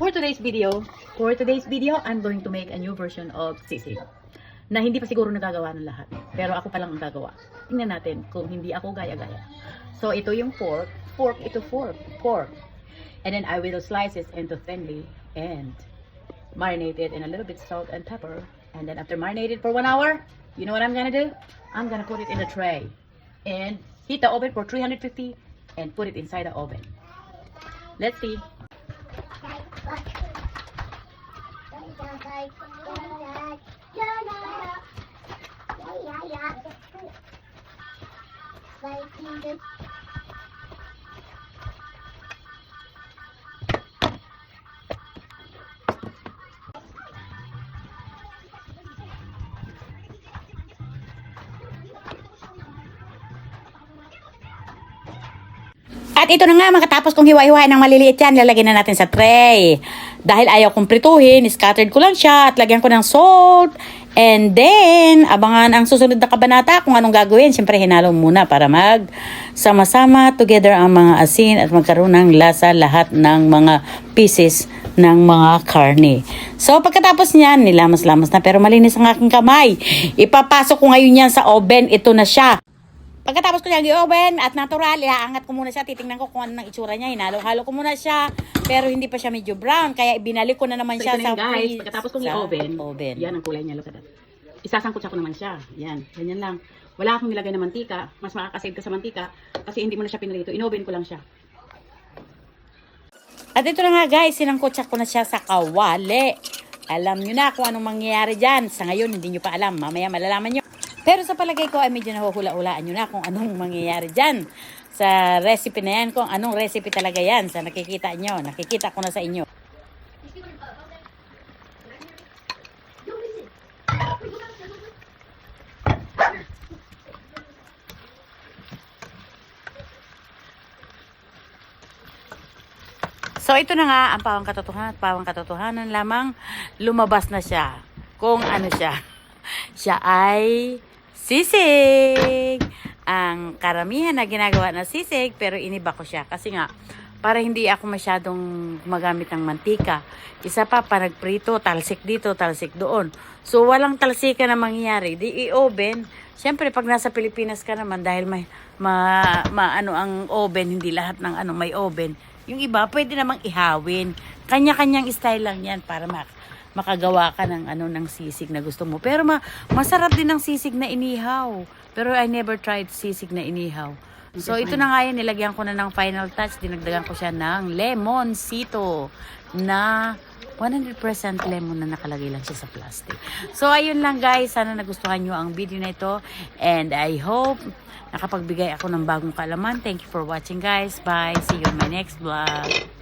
for today's video, I'm going to make a new version of sisig na hindi pa siguro nagagawa ng lahat. Pero ako pa lang ang gagawa. Tingnan natin kung hindi ako gaya-gaya. So, ito yung pork. Pork. And then I will slice it into thinly and marinate it in a little bit salt and pepper. And then after marinated for 1 hour, you know what I'm gonna do? I'm gonna put it in a tray and heat the oven for 350 and put it inside the oven. Let's see. At ito na nga, makatapos kong hiwa-hiwain ng maliliit yan, lalagyan na natin sa tray. Dahil ayaw kong prituhin, scattered ko lang siya at lagyan ko ng salt. And then, abangan ang susunod na kabanata kung anong gagawin. Siyempre, hinalo muna para sama-sama together ang mga asin at magkaroon ng lasa lahat ng mga pieces ng mga karne. So, pagkatapos niyan, nilamas-lamas na pero malinis ang aking kamay. Ipapasok ko ngayon yan sa oven. Ito na siya. Pagkatapos ko niyang i-oven at natural, iaangat ko muna siya. Titingnan ko kung ano ng itsura niya. Hinalo-halo ko muna siya. Pero hindi pa siya medyo brown. Kaya ibinalik ko na naman siya sa guys, freeze. pagkatapos kong i-oven, yan ang kulay niya. Look at that. Isasangkot ko naman siya. Yan, ganyan lang. Wala akong nilagay na mantika. Mas makakasave ka sa mantika kasi hindi mo na siya pinarito. In-oven ko lang siya. At ito na nga guys, sinangkotsak ko na siya sa kawali. Alam nyo na kung anong mangyayari dyan. Sa ngayon, hindi nyo pa alam. Mamaya malalaman nyo. Pero sa palagay ko ay medyo nahuhula-hulaan nyo na kung anong mangyayari dyan. Sa recipe na yan, kung anong recipe talaga yan. Sa nakikita nyo, nakikita ko na sa inyo. So ito na nga ang pawang katotohanan lamang lumabas na siya. Kung ano siya. Siya ay sisig. Ang karamihan na ginagawa na sisig pero iniba ko siya kasi nga para hindi ako masyadong gumagamit ng mantika. Isa pa nagprito, talsik dito, talsik doon. So walang talsika na mangyayari. Di i-oven. Siyempre pag nasa Pilipinas ka naman dahil may ano ang oven, hindi lahat ng ano may oven. Yung iba pwede namang ihawin. Kanya-kanyang style lang 'yan para makagawa ka ng ano ng sisig na gusto mo. Pero masarap din ang sisig na inihaw. Pero I never tried sisig na inihaw. So ito na nga yan, nilagyan ko na ng final touch. Dinagdagan ko siya ng lemoncito na 100% lemon na nakalagay lang siya sa plastic. So ayun lang guys, sana nagustuhan nyo ang video na ito. And I hope nakapagbigay ako ng bagong kaalaman. Thank you for watching guys. Bye. See you in my next vlog.